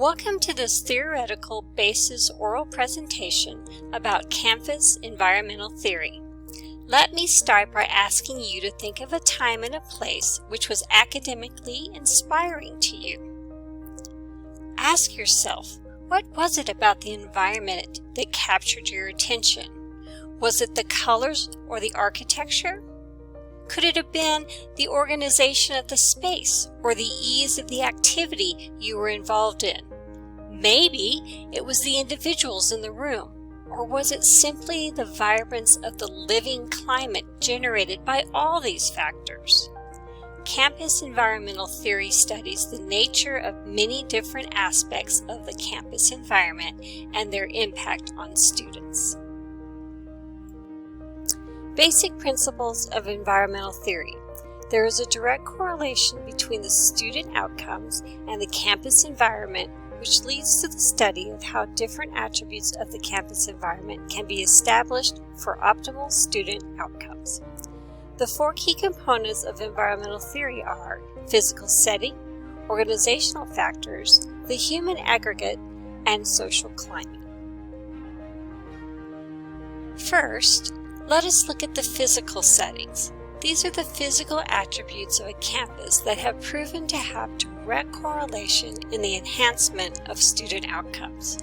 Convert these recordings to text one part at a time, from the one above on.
Welcome to this theoretical basis oral presentation about campus environmental theory. Let me start by asking you to think of a time and a place which was academically inspiring to you. Ask yourself, what was it about the environment that captured your attention? Was it the colors or the architecture? Could it have been the organization of the space or the ease of the activity you were involved in? Maybe it was the individuals in the room, or was it simply the vibrance of the living climate generated by all these factors? Campus environmental theory studies the nature of many different aspects of the campus environment and their impact on students. Basic principles of environmental theory. There is a direct correlation between the student outcomes and the campus environment, which leads to the study of how different attributes of the campus environment can be established for optimal student outcomes. The four key components of environmental theory are physical setting, organizational factors, the human aggregate, and social climate. First, let us look at the physical settings. These are the physical attributes of a campus that have proven to have direct correlation in the enhancement of student outcomes.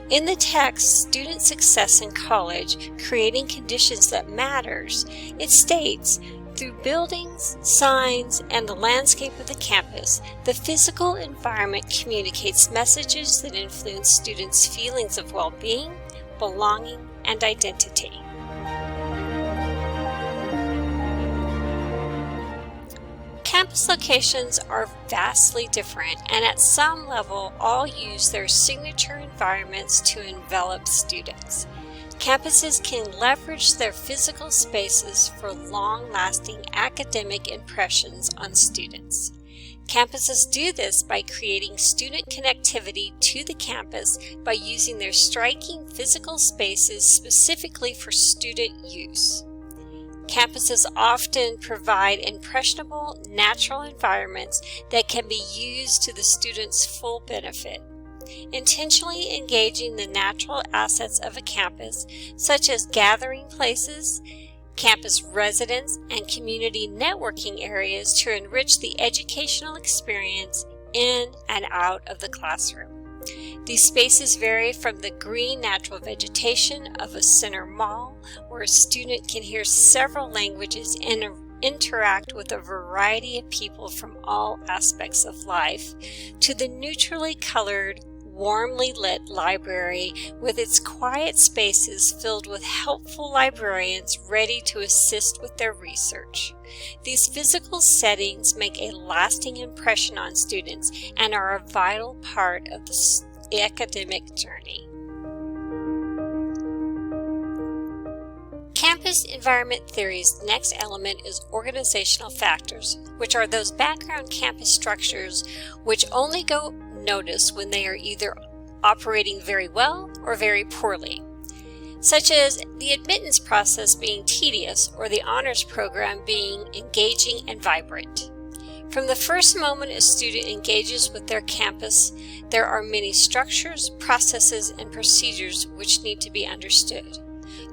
In the text, Student Success in College, Creating Conditions That Matters, it states, through buildings, signs, and the landscape of the campus, the physical environment communicates messages that influence students' feelings of well-being, belonging, and identity. Campus locations are vastly different, and at some level all use their signature environments to envelop students. Campuses can leverage their physical spaces for long-lasting academic impressions on students. Campuses do this by creating student connectivity to the campus by using their striking physical spaces specifically for student use. Campuses often provide impressionable, natural environments that can be used to the students' full benefit. Intentionally engaging the natural assets of a campus, such as gathering places, campus residents, and community networking areas to enrich the educational experience in and out of the classroom. These spaces vary from the green natural vegetation of a center mall, where a student can hear several languages and interact with a variety of people from all aspects of life, to the neutrally colored, warmly lit library with its quiet spaces filled with helpful librarians ready to assist with their research. These physical settings make a lasting impression on students and are a vital part of the academic journey. Campus environment theory's next element is organizational factors, which are those background campus structures which only go noticed when they are either operating very well or very poorly, such as the admittance process being tedious or the honors program being engaging and vibrant. From the first moment a student engages with their campus, there are many structures, processes, and procedures which need to be understood.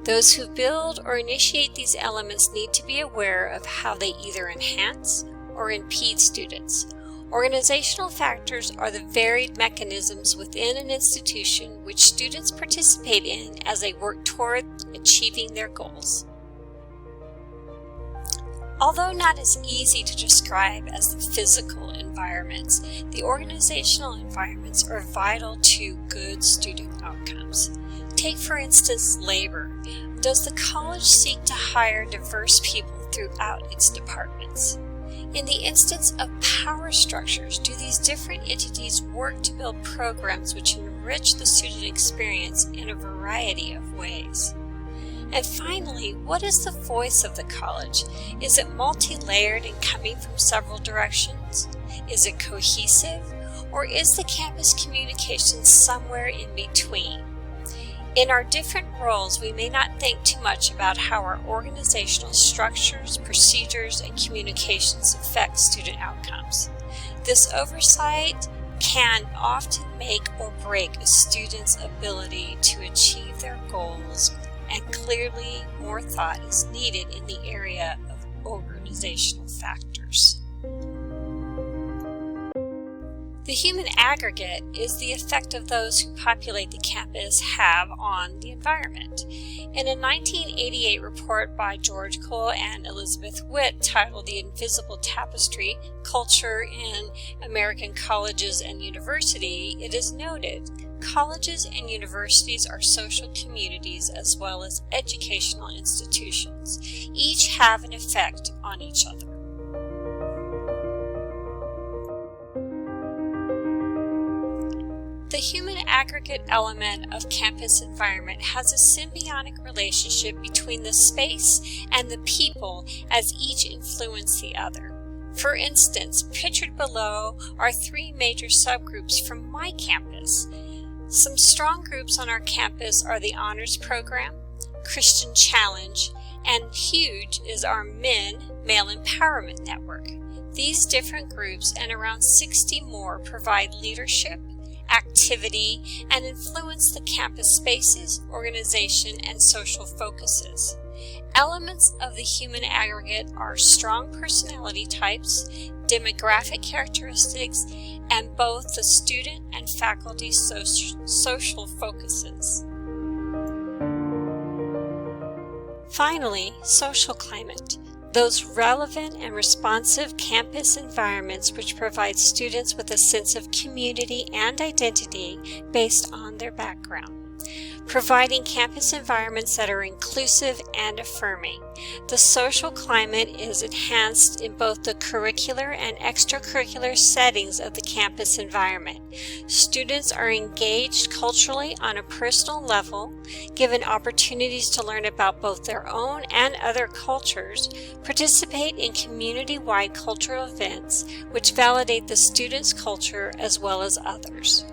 Those who build or initiate these elements need to be aware of how they either enhance or impede students. Organizational factors are the varied mechanisms within an institution which students participate in as they work toward achieving their goals. Although not as easy to describe as the physical environments, the organizational environments are vital to good student outcomes. Take, for instance, labor. Does the college seek to hire diverse people throughout its departments? In the instance of power structures, do these different entities work to build programs which enrich the student experience in a variety of ways? And finally, what is the voice of the college? Is it multi-layered and coming from several directions? Is it cohesive? Or is the campus communication somewhere in between? In our different roles, we may not think too much about how our organizational structures, procedures, and communications affect student outcomes. This oversight can often make or break a student's ability to achieve their goals, and clearly more thought is needed in the area of organizational factors. The human aggregate is the effect of those who populate the campus have on the environment. In a 1988 report by George Cole and Elizabeth Witt titled The Invisible Tapestry, Culture in American Colleges and University, it is noted, colleges and universities are social communities as well as educational institutions. Each have an effect on each other. The human aggregate element of campus environment has a symbiotic relationship between the space and the people as each influence the other. For instance, pictured below are three major subgroups from my campus. Some strong groups on our campus are the Honors Program, Christian Challenge, and huge is our Male Empowerment Network. These different groups and around 60 more provide leadership, activity, and influence the campus spaces, organization, and social focuses. Elements of the human aggregate are strong personality types, demographic characteristics, and both the student and faculty social focuses. Finally, social climate. Those relevant and responsive campus environments which provide students with a sense of community and identity based on their background. Providing campus environments that are inclusive and affirming. The social climate is enhanced in both the curricular and extracurricular settings of the campus environment. Students are engaged culturally on a personal level, given opportunities to learn about both their own and other cultures, participate in community-wide cultural events which validate the student's culture as well as others.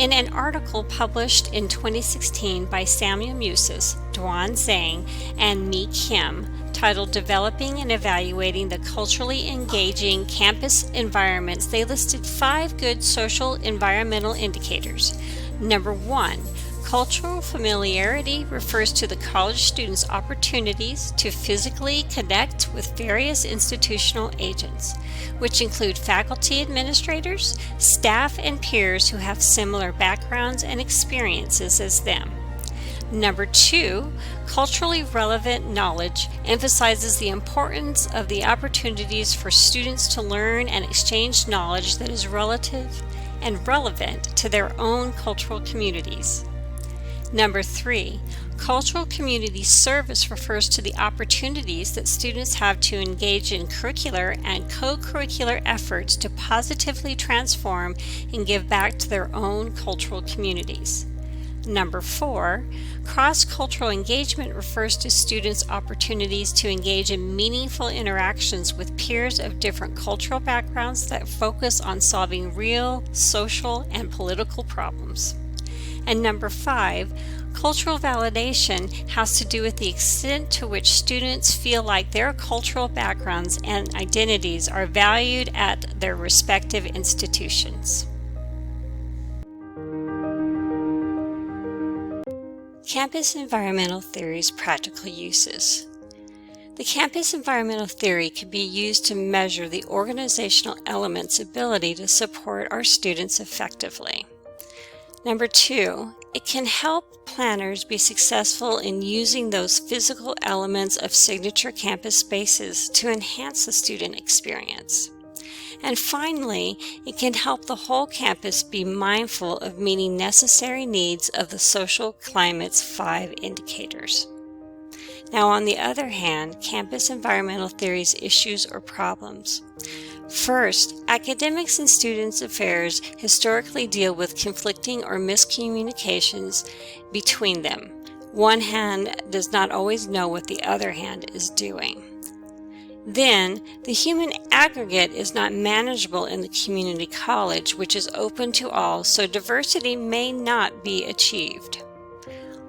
In an article published in 2016 by Samuel Musis, Duan Zhang, and Mi Kim, titled Developing and Evaluating the Culturally Engaging Campus Environments, they listed 5 good social environmental indicators. Number 1, cultural familiarity refers to the college students' opportunities to physically connect with various institutional agents, which include faculty administrators, staff, and peers who have similar backgrounds and experiences as them. Number 2, culturally relevant knowledge emphasizes the importance of the opportunities for students to learn and exchange knowledge that is relative and relevant to their own cultural communities. Number 3, cultural community service refers to the opportunities that students have to engage in curricular and co-curricular efforts to positively transform and give back to their own cultural communities. Number 4, cross-cultural engagement refers to students' opportunities to engage in meaningful interactions with peers of different cultural backgrounds that focus on solving real, social, and political problems. And number 5, cultural validation has to do with the extent to which students feel like their cultural backgrounds and identities are valued at their respective institutions. Campus environmental theory's practical uses. The campus environmental theory can be used to measure the organizational element's ability to support our students effectively. Number 2, it can help planners be successful in using those physical elements of signature campus spaces to enhance the student experience. And finally, it can help the whole campus be mindful of meeting necessary needs of the social climate's 5 indicators. Now, on the other hand, campus environmental theory's issues or problems. First, academics and students' affairs historically deal with conflicting or miscommunications between them. One hand does not always know what the other hand is doing. Then, the human aggregate is not manageable in the community college, which is open to all, so diversity may not be achieved.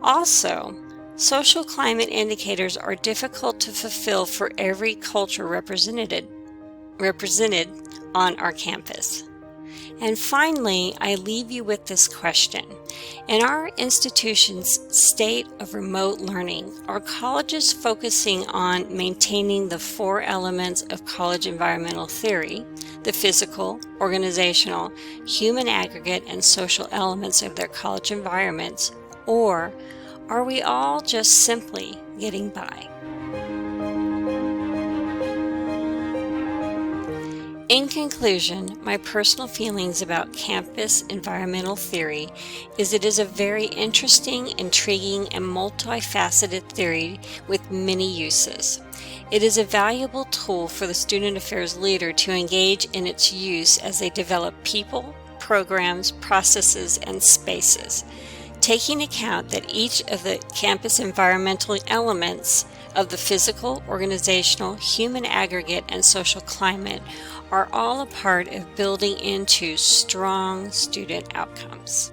Also, social climate indicators are difficult to fulfill for every culture represented. represented on our campus. And finally, I leave you with this question. In our institution's state of remote learning, are colleges focusing on maintaining the 4 elements of college environmental theory, the physical, organizational, human aggregate, and social elements of their college environments, or are we all just simply getting by? In conclusion, my personal feelings about campus environmental theory is it is a very interesting, intriguing, and multifaceted theory with many uses. It is a valuable tool for the student affairs leader to engage in its use as they develop people, programs, processes, and spaces. Taking account that each of the campus environmental elements of the physical, organizational, human aggregate, and social climate are all a part of building into strong student outcomes.